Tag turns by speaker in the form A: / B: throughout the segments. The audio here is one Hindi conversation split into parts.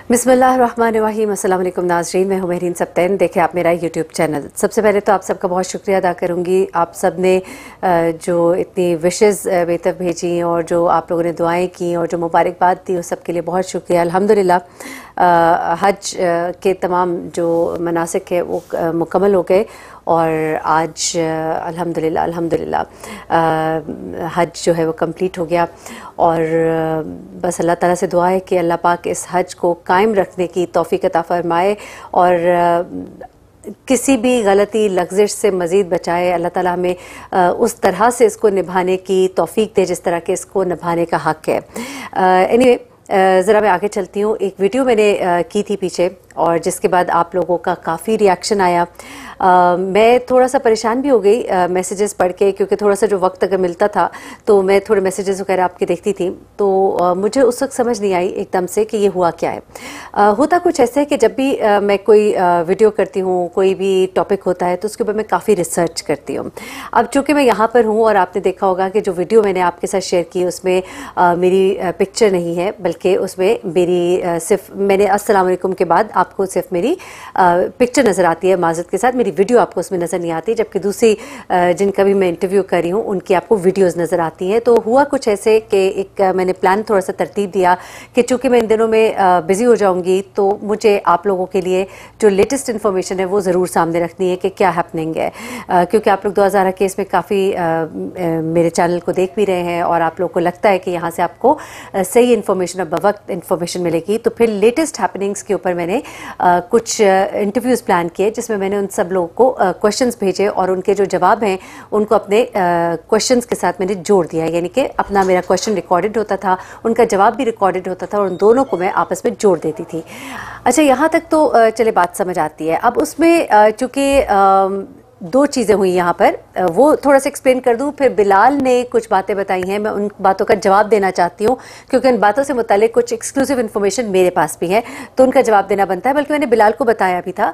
A: बिस्मिल्लाहिर्रहमानिर्रहीम। अस्सलाम वालेकुम नाज़रीन, मैं हूं महरीन सब्तैन। देखें आप मेरा यूट्यूब चैनल। सबसे पहले तो आप सबका बहुत शुक्रिया अदा करूंगी। आप सब ने जो इतनी विशेस बेतब भेजी और जो आप लोगों ने दुआएं की और जो मुबारकबाद दी, उस सब के लिए बहुत शुक्रिया। अल्हम्दुलिल्लाह हज के तमाम जो मनासिक है वो मुकम्मल हो गए और आज अल्हम्दुलिल्लाह हज जो है वो कंप्लीट हो गया। और बस अल्लाह ताला से दुआ है कि अल्लाह पाक इस हज को कायम रखने की तौफीक अता फरमाए और किसी भी गलती लग़्ज़िश से मज़ीद बचाए। अल्लाह ताला हमें उस तरह से इसको निभाने की तौफीक दे जिस तरह के इसको निभाने का हक़ है। एनीवे ज़रा मैं आगे चलती हूँ। एक वीडियो मैंने की थी पीछे और जिसके बाद आप लोगों का काफ़ी रिएक्शन आया। मैं थोड़ा सा परेशान भी हो गई मैसेजेस पढ़ के, क्योंकि थोड़ा सा जो वक्त अगर मिलता था तो मैं थोड़े मैसेजेस वगैरह आपके देखती थी, तो मुझे उस वक्त समझ नहीं आई एकदम से कि ये हुआ क्या है। होता कुछ ऐसे है कि जब भी मैं कोई वीडियो करती हूँ, कोई भी टॉपिक होता है, तो उसके ऊपर मैं काफ़ी रिसर्च करती हूँ। अब चूँकि मैं यहाँ पर हूँ और आपने देखा होगा कि जो वीडियो मैंने आपके साथ शेयर की उसमें मेरी पिक्चर नहीं है, बल्कि उसमें मेरी सिर्फ मैंने अस्सलाम वालेकुम के बाद आपको सिर्फ मेरी पिक्चर नज़र आती है माज़रत के साथ। मेरी वीडियो आपको उसमें नज़र नहीं आती, जबकि दूसरी जिनका भी मैं इंटरव्यू कर रही हूँ उनकी आपको वीडियोस नज़र आती हैं। तो हुआ कुछ ऐसे कि एक मैंने प्लान थोड़ा सा तरतीब दिया कि चूँकि मैं इन दिनों में बिज़ी हो जाऊँगी, तो मुझे आप लोगों के लिए जो लेटेस्ट इन्फॉर्मेशन है वो ज़रूर सामने रखनी है कि क्या हैपनिंग है, क्योंकि आप लोग 2000 के इसमें काफ़ी मेरे चैनल को देख भी रहे हैं और आप लोग को लगता है कि यहाँ से आपको सही इन्फॉर्मेशन और बवक्त इन्फॉर्मेशन मिलेगी। तो फिर लेटेस्ट हैपनिंग्स के ऊपर मैंने कुछ इंटरव्यूज़ प्लान किए, जिसमें मैंने उन सब लोगों को क्वेश्चंस भेजे और उनके जो जवाब हैं उनको अपने क्वेश्चंस के साथ मैंने जोड़ दिया। यानी कि अपना मेरा क्वेश्चन रिकॉर्डेड होता था, उनका जवाब भी रिकॉर्डेड होता था और उन दोनों को मैं आपस में जोड़ देती थी। अच्छा, यहाँ तक तो चले बात समझ आती है। अब उसमें चूँकि दो चीज़ें हुई यहाँ पर, वो थोड़ा सा एक्सप्लेन कर दूँ। फिर बिलाल ने कुछ बातें बताई हैं, मैं उन बातों का जवाब देना चाहती हूँ, क्योंकि उन बातों से मुतालिक कुछ एक्सक्लूसिव इन्फॉर्मेशन मेरे पास भी है, तो उनका जवाब देना बनता है। बल्कि मैंने बिलाल को बताया भी था।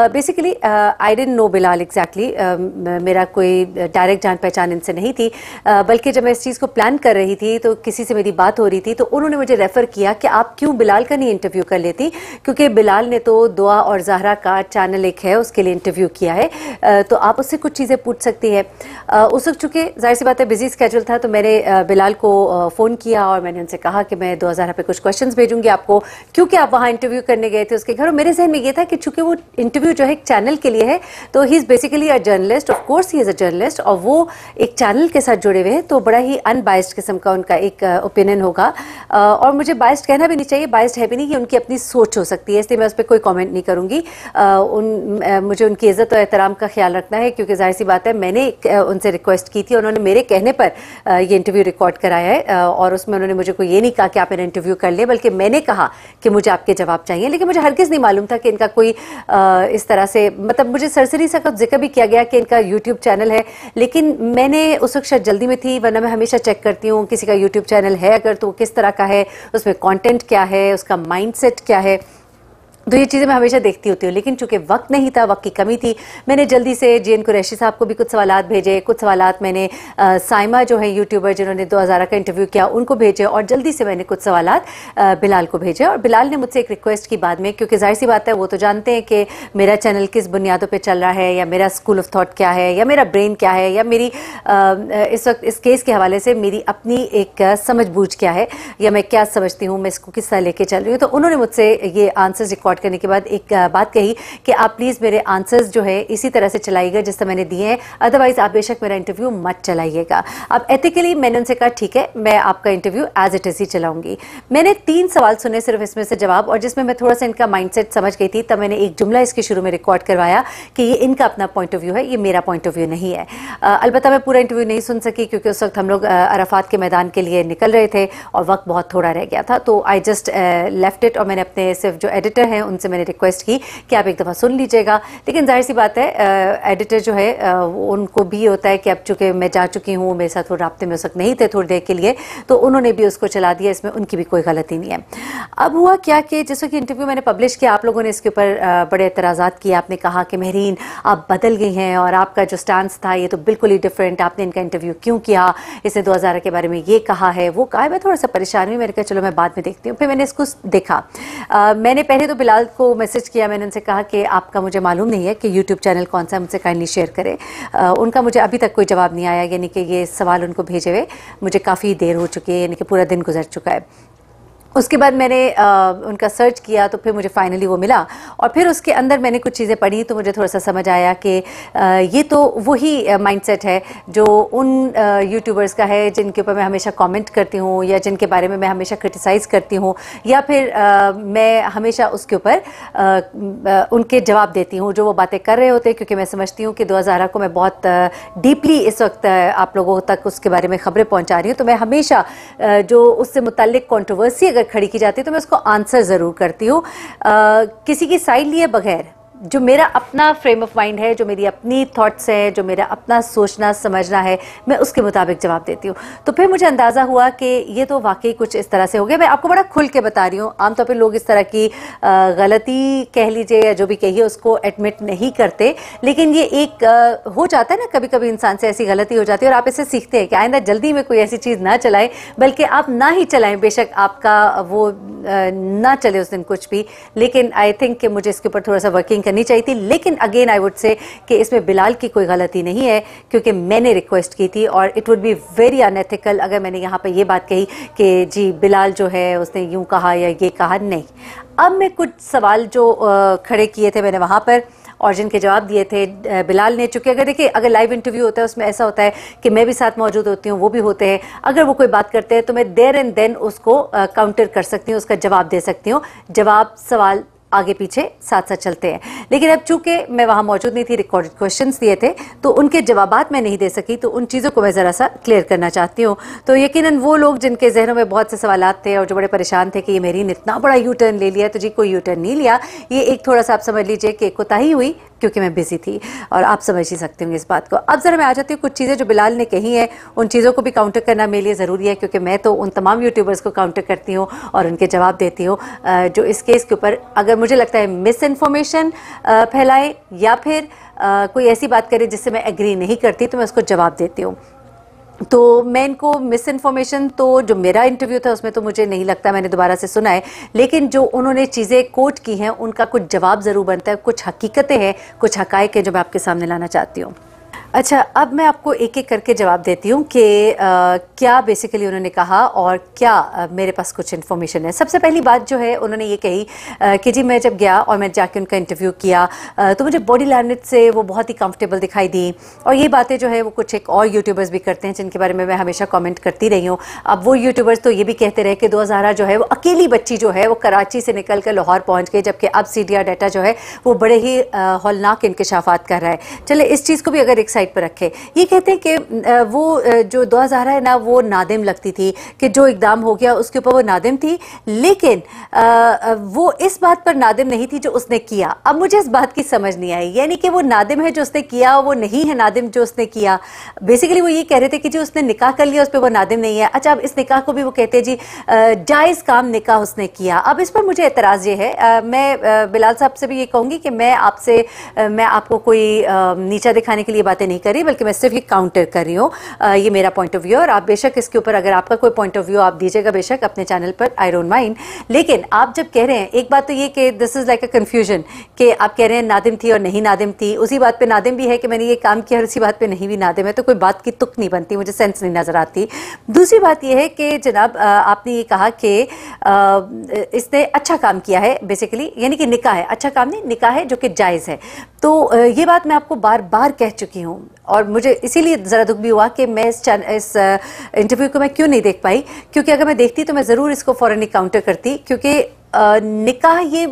A: Basically I didn't know Bilal exactly, मेरा कोई डायरेक्ट जान पहचान इनसे नहीं थी, बल्कि जब मैं इस चीज़ को प्लान कर रही थी तो किसी से मेरी बात हो रही थी, तो उन्होंने मुझे रेफ़र किया कि आप क्यों बिलाल का नहीं इंटरव्यू कर लेती, क्योंकि बिलाल ने तो दुआ और ज़हरा का चैनल एक है उसके लिए इंटरव्यू किया है, तो आप उससे कुछ चीज़ें पूछ सकती है। उस वक्त चूँकि जाहिर सी बात है बिजी स्केड्यूल था, तो मैंने बिलाल को फ़ोन किया और मैंने उनसे कहा कि मैं 2000 पे कुछ क्वेश्चंस भेजूंगी आपको, क्योंकि आप वहाँ इंटरव्यू करने गए थे उसके घर। और मेरे जहन में ये था कि चूँकि वो इंटरव्यू जो है एक चैनल के लिए है, तो he is basically a journalist, of course he is a journalist, और वो एक चैनल के साथ जुड़े हुए हैं, तो बड़ा ही अनबाइस्ड किस्म का उनका एक ओपिनियन होगा। और मुझे बाइस्ड कहना भी नहीं चाहिए, बाइस्ड है भी नहीं, कि उनकी अपनी सोच हो सकती है, इसलिए मैं उस पर कोई कॉमेंट नहीं करूँगी। मुझे उनकी इज़्ज़त और एहतराम का ख्याल रखना है, क्योंकि जाहिर सी बात है मैंने उनसे रिक्वेस्ट की थी, उन्होंने मेरे कहने पर ये इंटरव्यू रिकॉर्ड कराया है, और उसमें उन्होंने मुझे कोई ये नहीं कहा कि आप मेरा इंटरव्यू कर ले, बल्कि मैंने कहा कि मुझे आपके जवाब चाहिए। लेकिन मुझे हरगिज़ नहीं मालूम था कि इनका कोई इस तरह से, मतलब मुझे सरसरी सा कुछ जिक्र भी किया गया कि इनका यूट्यूब चैनल है, लेकिन मैंने उस वक्त शायद जल्दी में थी, वरना मैं हमेशा चेक करती हूँ किसी का यूट्यूब चैनल है अगर तो किस तरह का है, उसमें कॉन्टेंट क्या है, उसका माइंड सेट क्या है, तो ये चीज़ें मैं हमेशा देखती होती हूँ। लेकिन चूंकि वक्त नहीं था, वक्त की कमी थी, मैंने जल्दी से JN कुरैशी साहब को भी कुछ सवालात भेजे, कुछ सवालात मैंने साइमा जो है यूट्यूबर जिन्होंने 2000 का इंटरव्यू किया उनको भेजे, और जल्दी से मैंने कुछ सवालात बिलाल को भेजे। और बिलाल ने मुझसे एक रिक्वेस्ट की बाद में, क्योंकि जाहिर सी बात है वो तो जानते हैं कि मेरा चैनल किस बुनियादों पर चल रहा है, या मेरा स्कूल ऑफ थाट क्या है, या मेरा ब्रेन क्या है, या मेरी इस वक्त इस केस के हवाले से मेरी अपनी एक समझ बूझ क्या है, या मैं क्या समझती हूँ, मैं इसको किस तरह लेके चल रही हूँ। तो उन्होंने मुझसे ये आंसर्स रिकॉर्ड करने के बाद एक बात कही कि आप प्लीज़ मेरे आंसर्स जो है इसी तरह से चलाइएगा जिस तरह मैंने दिए हैं, अदरवाइज आप बेशक मेरा इंटरव्यू मत चलाइएगा। अब एथिकली मैंने उनसे कहा ठीक है, मैं आपका इंटरव्यू एज इट इज़ ही चलाऊंगी। मैंने 3 सवाल सुने सिर्फ इसमें से जवाब, और जिसमें मैं थोड़ा सा इनका माइंडसेट समझ गई थी, तब मैंने एक जुमला इसके शुरू में रिकॉर्ड करवाया कि ये इनका अपना पॉइंट ऑफ व्यू है, ये मेरा पॉइंट ऑफ व्यू नहीं है। अलबत्ता मैं पूरा इंटरव्यू नहीं सुन सकी, क्योंकि उस वक्त हम लोग अराफात के मैदान के लिए निकल रहे थे और वक्त बहुत थोड़ा रह गया था, तो आई जस्ट लेफ्ट इट। और मैंने अपने सिर्फ जो एडिटर हैं उनसे मैंने रिक्वेस्ट की कि आप एक दफ़ा सुन लीजिएगा, लेकिन जाहिर सी बात है एडिटर जो है उनको भी होता है कि अब चूँकि मैं जा चुकी हूँ, मेरे साथ वो राब्ते में उस वक्त नहीं थे थोड़ी देर के लिए, तो उन्होंने भी उसको चला दिया, इसमें उनकी भी कोई गलती नहीं है। अब हुआ क्या कि जिस वक्त इंटरव्यू मैंने पब्लिश किया, आप लोगों ने इसके ऊपर बड़े एतराज़ात किए। आपने कहा कि महरीन आप बदल गई हैं और आपका जो स्टांस था ये तो बिल्कुल ही डिफरेंट, आपने इनका इंटरव्यू क्यों किया, इसने 2000 के बारे में ये कहा है वो कहा है। मैं थोड़ा सा परेशान हुई, मैंने कहा चलो मैं बाद में देखती हूँ। फिर मैंने इसको देखा। मैंने पहले तो बिलाल को मैसेज किया, मैंने उनसे कहा कि आपका मुझे मालूम नहीं है कि यूट्यूब चैनल कौन सा है, मुझसे काइंडली शेयर करें। उनका मुझे अभी तक कोई जवाब नहीं आया, यानी कि ये सवाल उनको भेजे हुए मुझे काफ़ी देर हो चुकी है, यानी कि पूरा दिन गुजर चुका है। उसके बाद मैंने उनका सर्च किया तो फिर मुझे फाइनली वो मिला, और फिर उसके अंदर मैंने कुछ चीज़ें पढ़ी तो मुझे थोड़ा सा समझ आया कि ये तो वही माइंडसेट है जो उन यूट्यूबर्स का है जिनके ऊपर मैं हमेशा कमेंट करती हूँ या जिनके बारे में मैं हमेशा क्रिटिसाइज़ करती हूँ, या फिर मैं हमेशा उसके ऊपर उनके जवाब देती हूँ जो वो बातें कर रहे होते हैं, क्योंकि मैं समझती हूँ कि 2000 को मैं बहुत डीपली इस वक्त आप लोगों तक उसके बारे में ख़बरें पहुँचा रही हूँ। तो मैं हमेशा जो उससे मुताल्लिक कंट्रोवर्सी अगर खड़ी की जाती है तो मैं उसको आंसर ज़रूर करती हूँ, किसी की साइड लिए बगैर। जो मेरा अपना फ्रेम ऑफ माइंड है, जो मेरी अपनी थॉट्स है, जो मेरा अपना सोचना समझना है, मैं उसके मुताबिक जवाब देती हूँ। तो फिर मुझे अंदाज़ा हुआ कि ये तो वाकई कुछ इस तरह से हो गया। मैं आपको बड़ा खुल के बता रही हूँ, आमतौर पर लोग इस तरह की गलती कह लीजिए या जो भी कहिए उसको एडमिट नहीं करते, लेकिन ये एक हो जाता है ना, कभी कभी इंसान से ऐसी गलती हो जाती है और आप इससे सीखते हैं कि आइंदा जल्दी में कोई ऐसी चीज़ ना चलाएं, बल्कि आप ना ही चलाएं, बेशक आपका वो ना चले उस दिन कुछ भी, लेकिन आई थिंक कि मुझे इसके ऊपर थोड़ा सा वर्किंग करनी चाहिए थी। लेकिन अगेन आई वुड से कि इसमें बिलाल की कोई गलती नहीं है, क्योंकि मैंने रिक्वेस्ट की थी, और it would be very unethical अगर मैंने यहाँ पे ये बात कही कि जी बिलाल जो है उसने यूं कहा या ये कहा। नहीं, अब मैं कुछ सवाल जो खड़े किए थे मैंने वहाँ पर और जिनके जवाब दिए थे बिलाल ने, चूँकि अगर देखिए अगर लाइव इंटरव्यू होता है उसमें ऐसा होता है कि मैं भी साथ मौजूद होती हूँ, वो भी होते हैं, अगर वो कोई बात करते हैं तो मैं देयर एंड देन उसको काउंटर कर सकती हूँ, उसका जवाब दे सकती हूँ। जवाब सवाल आगे पीछे साथ साथ चलते हैं, लेकिन अब चूंकि मैं वहाँ मौजूद नहीं थी, रिकॉर्डेड क्वेश्चंस दिए थे तो उनके जवाबात मैं नहीं दे सकी, तो उन चीज़ों को मैं ज़रा सा क्लियर करना चाहती हूँ। तो यकीनन वो लोग जिनके जहनों में बहुत से सवालात थे और जो बड़े परेशान थे कि ये मेरी ने इतना बड़ा यू टर्न ले लिया, तो जी कोई यू टर्न नहीं लिया, ये एक थोड़ा सा आप समझ लीजिए कि कोताही हुई क्योंकि मैं बिजी थी, और आप समझ ही सकते होंगे इस बात को। अब ज़रा मैं आ जाती हूँ कुछ चीज़ें जो बिलाल ने कही हैं, उन चीज़ों को भी काउंटर करना मेरे लिए ज़रूरी है, क्योंकि मैं तो उन तमाम यूट्यूबर्स को काउंटर करती हूँ और उनके जवाब देती हूँ जो इस केस के ऊपर अगर मुझे लगता है मिस इन्फॉर्मेशन फैलाए या फिर कोई ऐसी बात करे जिससे मैं एग्री नहीं करती, तो मैं उसको जवाब देती हूँ। तो मैं इनको मिस इन्फॉर्मेशन, तो जो मेरा इंटरव्यू था उसमें तो मुझे नहीं लगता मैंने दोबारा से सुना है, लेकिन जो उन्होंने चीज़ें कोट की हैं उनका कुछ जवाब ज़रूर बनता है, कुछ हकीकतें हैं, कुछ हकायक हैं जो मैं आपके सामने लाना चाहती हूँ। अच्छा, अब मैं आपको एक एक करके जवाब देती हूँ कि क्या बेसिकली उन्होंने कहा और क्या मेरे पास कुछ इन्फॉर्मेशन है। सबसे पहली बात जो है उन्होंने ये कही कि जी मैं जब गया और मैं जाके उनका इंटरव्यू किया तो मुझे बॉडी लैंग्वेज से वो बहुत ही कंफर्टेबल दिखाई दी, और ये बातें जो है वो कुछ एक और यूट्यूबर्स भी करते हैं जिनके बारे में मैं हमेशा कमेंट करती रही हूँ। अब वो यूट्यूबर्स तो ये भी कहते रहे कि 2000 जो है वो अकेली बच्ची जो है वो कराची से निकल कर लाहौर पहुँच गई, जबकि अब CDR डाटा जो है वो बड़े ही हौलनाक इंकशाफात कर रहा है। चले इस चीज़ को भी अगर एक साइड पर रखे, ये कहते हैं कि वो जो 2000 है ना वो नादिम लगती थी, कि जो इकदाम हो गया उसके ऊपर वो नादिम थी, लेकिन वो इस बात पर नादिम नहीं थी जो उसने किया। अब मुझे इस बात की समझ नहीं आई, यानी कि वो नादिम है जो उसने किया, वो नहीं है नादिम जो उसने किया। बेसिकली वो ये कह रहे थे कि जो उसने निकाह कर लिया उस पर वो नादिम नहीं है। अच्छा, अब इस निकाह को भी वो कहते हैं जी जायज़ काम निकाह उसने किया। अब इस पर मुझे एतराज़ ये है, मैं बिलाल साहब से भी ये कहूँगी कि मैं आपको कोई नीचा दिखाने के लिए बातें नहीं करी, बल्कि मैं सिर्फ ये काउंटर कर रही हूँ। ये मेरा पॉइंट ऑफ व्यू है, और आप बेशक इसके ऊपर अगर आपका कोई पॉइंट ऑफ व्यू आप दीजिएगा बेशक अपने चैनल पर, आई डोंट माइंड। लेकिन आप जब कह रहे हैं, एक बात तो ये कि this is like a confusion कि आप कह रहे हैं नादिम थी और नहीं नादिम थी, उसी बात पे नादिम भी है कि मैंने ये काम किया और उसी बात पे नहीं भी नादिम है, तो कोई बात की तुक नहीं बनती, मुझे सेंस नहीं नज़र आती। दूसरी बात यह है कि जनाब आपने ये कहा कि इसने अच्छा काम किया है, बेसिकली यानी कि निकाह है, अच्छा काम नहीं, निकाह है जो कि जायज़ है। तो ये बात मैं आपको बार बार कह चुकी हूँ, और मुझे इसीलिए ज़रा दुख भी हुआ कि मैं इस इंटरव्यू को मैं क्यों नहीं देख पाई, क्योंकि अगर मैं देखती तो मैं ज़रूर इसको फ़ौरन काउंटर करती, क्योंकि निकाह ये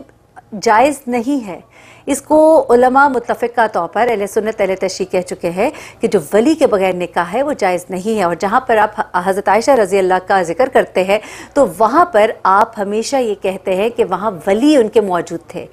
A: जायज़ नहीं है। इसको उलमा मुत्तफ़िक़ा तौर पर अहले सुन्नत अहले तशरीह कह चुके हैं कि जो वली के बगैर निकाह है वो जायज़ नहीं है। और जहाँ पर आप हज़रत आयशा रज़ी अल्लाह का जिक्र करते हैं तो वहाँ पर आप हमेशा ये कहते हैं कि वहाँ वली उनके मौजूद थे,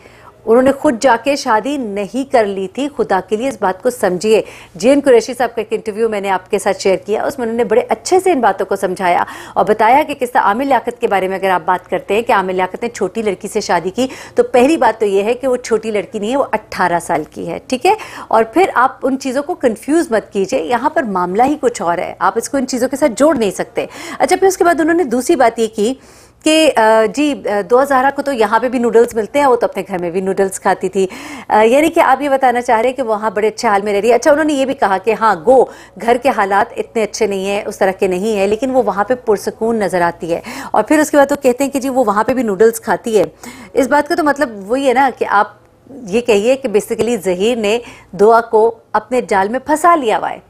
A: उन्होंने खुद जाके शादी नहीं कर ली थी। खुदा के लिए इस बात को समझिए। JN कुरैशी साहब का एक इंटरव्यू मैंने आपके साथ शेयर किया, उसमें उन्होंने बड़े अच्छे से इन बातों को समझाया और बताया कि किस तरह आमिर लियाकत के बारे में अगर आप बात करते हैं कि आमिर लियाकत ने छोटी लड़की से शादी की, तो पहली बात तो ये है कि वो छोटी लड़की नहीं है, वो 18 साल की है, ठीक है। और फिर आप उन चीज़ों को कन्फ्यूज़ मत कीजिए, यहाँ पर मामला ही कुछ और है, आप इसको इन चीज़ों के साथ जोड़ नहीं सकते। अच्छा, फिर उसके बाद उन्होंने दूसरी बात ये की कि जी दुआ ज़हरा को तो यहाँ पे भी नूडल्स मिलते हैं, वो तो अपने घर में भी नूडल्स खाती थी। यानी कि आप ये बताना चाह रहे हैं कि वहाँ बड़े अच्छे हाल में रह रही है। अच्छा, उन्होंने ये भी कहा कि हाँ गो घर के हालात इतने अच्छे नहीं है, उस तरह के नहीं है, लेकिन वो वहाँ पे पुरसकून नज़र आती है। और फिर उसके बाद तो कहते हैं कि जी वो वहाँ पर भी नूडल्स खाती है। इस बात का तो मतलब वही है ना कि आप ये कहिए कि बेसिकली ज़हीर ने दुआ को अपने जाल में फंसा लिया हुआ है।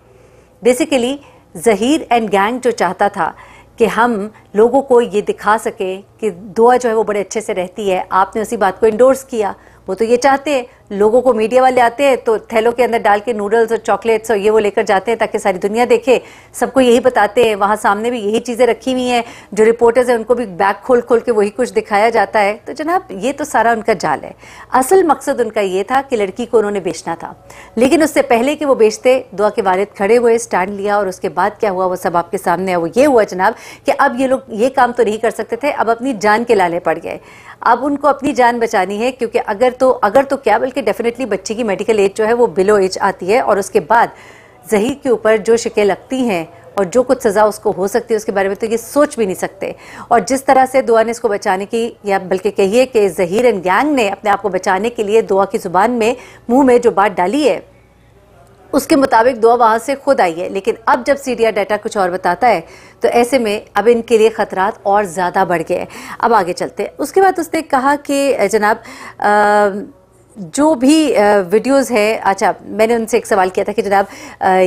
A: बेसिकली ज़हीर एंड गैंग जो चाहता था कि हम लोगों को ये दिखा सके कि दुआ जो है वो बड़े अच्छे से रहती है, आपने उसी बात को इंडोर्स किया। वो तो ये चाहते हैं, लोगों को मीडिया वाले आते हैं तो थैलों के अंदर डाल के नूडल्स और चॉकलेट्स और ये वो लेकर जाते हैं ताकि सारी दुनिया देखे, सबको यही बताते हैं। वहाँ सामने भी यही चीज़ें रखी हुई हैं, जो रिपोर्टर्स हैं उनको भी बैग खोल खोल के वही कुछ दिखाया जाता है। तो जनाब ये तो सारा उनका जाल है। असल मकसद उनका ये था कि लड़की को उन्होंने बेचना था, लेकिन उससे पहले कि वो बेचते दुआ के वालिद खड़े हुए, स्टैंड लिया, और उसके बाद क्या हुआ वो सब आपके सामने है। वो ये हुआ जनाब कि अब ये लोग ये काम तो नहीं कर सकते थे, अब अपनी जान के लाले पड़ गए। अब उनको अपनी जान बचानी है, क्योंकि अगर तो क्या बल्कि डेफिनेटली बच्चे की मेडिकल एज जो है वो बिलो एज आती है, और उसके बाद ज़हीर के ऊपर जो शिकें लगती हैं और जो कुछ सज़ा उसको हो सकती है उसके बारे में तो ये सोच भी नहीं सकते। और जिस तरह से दुआ ने इसको बचाने की, या बल्कि कहिए कि ज़हीर एंड गैंग ने अपने आप को बचाने के लिए दुआ की ज़ुबान में, मुंह में जो बात डाली है उसके मुताबिक दुआ वहाँ से खुद आई है। लेकिन अब जब सीडिया डाटा कुछ और बताता है तो ऐसे में अब इनके लिए ख़तरात और ज़्यादा बढ़ गए। अब आगे चलते हैं। उसके बाद उसने कहा कि जनाब जो भी वीडियोस है, अच्छा मैंने उनसे एक सवाल किया था कि जनाब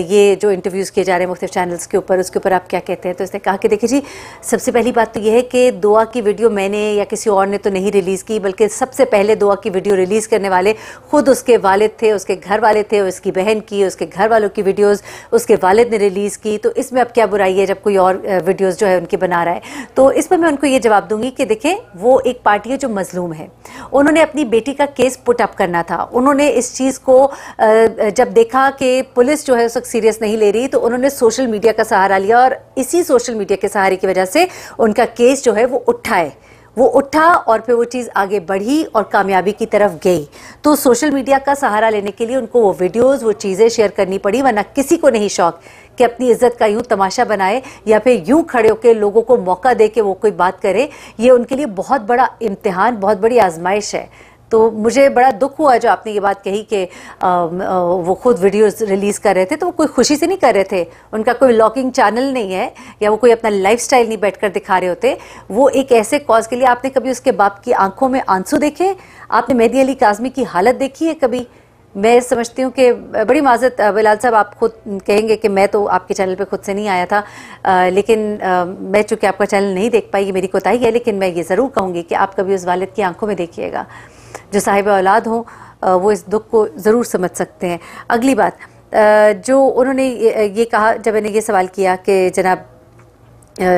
A: ये जो इंटरव्यूज़ किए जा रहे हैं मुख्तलिफ चैनल्स के ऊपर, उसके ऊपर आप क्या कहते हैं। तो उसने कहा कि देखिए जी, सबसे पहली बात तो ये है कि दुआ की वीडियो मैंने या किसी और ने तो नहीं रिलीज़ की, बल्कि सबसे पहले दुआ की वीडियो रिलीज़ करने वाले खुद उसके वालिद थे, उसके घर वाले थे, उसकी बहन की, उसके घर वालों की वीडियोज़ उसके वालिद ने रिलीज़ की। तो इसमें अब क्या बुराई है जब कोई और वीडियोज़ जो है उनकी बना रहा है। तो इस पर मैं उनको ये जवाब दूंगी कि देखें, वो एक पार्टी है जो मजलूम है, उन्होंने अपनी बेटी का केस पुट अप करना था। उन्होंने इस चीज़ को जब देखा कि पुलिस जो है उस वक्त सीरियस नहीं ले रही, तो उन्होंने सोशल मीडिया का सहारा लिया, और इसी सोशल मीडिया के सहारे की वजह से उनका केस जो है वो उठा और फिर वो चीज़ आगे बढ़ी और कामयाबी की तरफ गई। तो सोशल मीडिया का सहारा लेने के लिए उनको वो वीडियोस, वो चीज़ें शेयर करनी पड़ी, वरना किसी को नहीं शौक कि अपनी इज्जत का यूं तमाशा बनाए या फिर यूं खड़े होकर लोगों को मौका दे के वो कोई बात करे। ये उनके लिए बहुत बड़ा इम्तिहान, बहुत बड़ी आजमाइश है। तो मुझे बड़ा दुख हुआ जो आपने ये बात कही कि वो खुद वीडियोस रिलीज़ कर रहे थे, तो वो कोई खुशी से नहीं कर रहे थे, उनका कोई व्लॉगिंग चैनल नहीं है या वो कोई अपना लाइफस्टाइल नहीं बैठकर दिखा रहे होते। वो एक ऐसे कॉज के लिए। आपने कभी उसके बाप की आंखों में आंसू देखे? आपने मेहदी अली काज़मी की हालत देखी है कभी? मैं समझती हूँ कि बड़ी माजरत बिलाल साहब, आप खुद कहेंगे कि मैं तो आपके चैनल पे खुद से नहीं आया था, लेकिन मैं चूँकि आपका चैनल नहीं देख पाई, ये मेरी कोताही है। लेकिन मैं ये ज़रूर कहूँगी कि आप कभी उस वालिद की आंखों में देखिएगा। जो साहिब औलाद हो वो इस दुख को ज़रूर समझ सकते हैं। अगली बात जो उन्होंने ये कहा, जब मैंने ये सवाल किया कि जनाब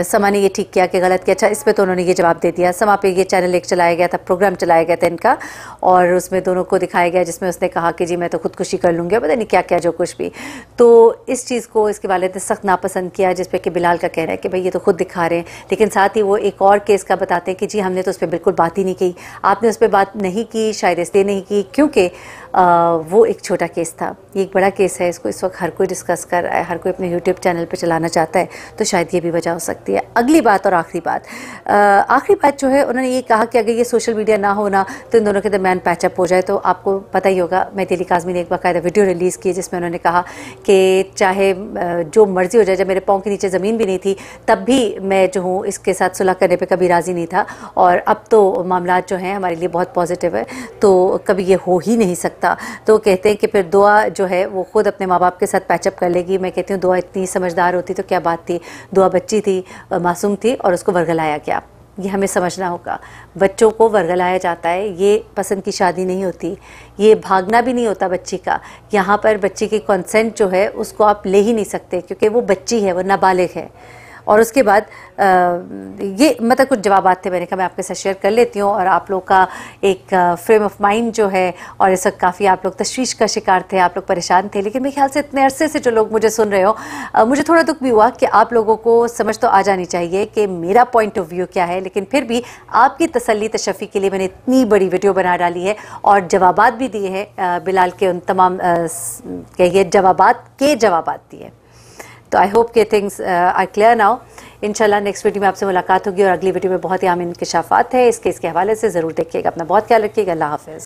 A: समा ने ये ठीक किया कि गलत किया, अच्छा इस पे तो उन्होंने ये जवाब दे दिया। समा पे ये चैनल एक चलाया गया था, प्रोग्राम चलाया गया था इनका, और उसमें दोनों को दिखाया गया जिसमें उसने कहा कि जी मैं तो खुदकुशी कर लूँगी, पता नहीं क्या क्या जो कुछ भी। तो इस चीज़ को इसके वालिद ने सख्त नापसंद किया, जिस पे कि बिलाल का कहना है कि भाई ये तो खुद दिखा रहे हैं। लेकिन साथ ही वो एक और केस का बताते हैं कि जी हमने तो उस पर बिल्कुल बात ही नहीं की, आपने उस पर बात नहीं की, शायद इसलिए नहीं की क्योंकि वो एक छोटा केस था, ये एक बड़ा केस है, इसको इस वक्त हर कोई डिस्कस कर रहा है, हर कोई अपने यूट्यूब चैनल पर चलाना चाहता है, तो शायद ये भी वजह हो सकती है। अगली बात और आखिरी बात जो है, उन्होंने ये कहा कि अगर ये सोशल मीडिया ना होना तो इन दोनों के दरमियान पैचअप हो जाए। तो आपको पता ही होगा, मेहदी अली काज़मी ने एक बाकायदा वीडियो रिलीज़ की जिसमें उन्होंने कहा कि चाहे जो मर्जी हो जाए, जब मेरे पाँव के नीचे ज़मीन भी नहीं थी तब भी मैं जो हूँ इसके साथ सुलह करने पर कभी राज़ी नहीं था, और अब तो मामला जो हैं हमारे लिए बहुत पॉजिटिव है, तो कभी ये हो ही नहीं सकता। तो कहते हैं कि फिर दुआ जो है वो खुद अपने माँ बाप के साथ पैचअप कर लेगी। मैं कहती हूँ दुआ इतनी समझदार होती तो क्या बात थी, दुआ बच्ची थी, मासूम थी, और उसको वर्गलाया गया। ये हमें समझना होगा। बच्चों को वर्गलाया जाता है, ये पसंद की शादी नहीं होती, ये भागना भी नहीं होता बच्ची का। यहाँ पर बच्ची की कंसेंट जो है उसको आप ले ही नहीं सकते, क्योंकि वो बच्ची है, वो नाबालिग है। और उसके बाद ये मतलब कुछ जवाबात थे, मैंने कहा मैं आपके साथ शेयर कर लेती हूँ, और आप लोग का एक फ्रेम ऑफ माइंड जो है, और इस वक्त काफ़ी आप लोग तशवीश का शिकार थे, आप लोग परेशान थे। लेकिन मेरे ख्याल से इतने अरसे से जो लोग मुझे सुन रहे हो, मुझे थोड़ा दुख भी हुआ कि आप लोगों को समझ तो आ जानी चाहिए कि मेरा पॉइंट ऑफ व्यू क्या है। लेकिन फिर भी आपकी तसल्ली तशफ़ी के लिए मैंने इतनी बड़ी वीडियो बना डाली है और जवाबात भी दिए हैं, बिलाल के उन तमाम कहिए जवाबात दिए। तो आई होप के थिंग्स आर क्लियर नाउ। इंशाल्लाह नेक्स्ट वीडियो में आपसे मुलाकात होगी, और अगली वीडियो में बहुत ही अहम इंकशाफात है इस केस के हवाले से। ज़रूर देखिएगा, अपना बहुत ख्याल रखिएगा। अल्लाह हाफ़िज़।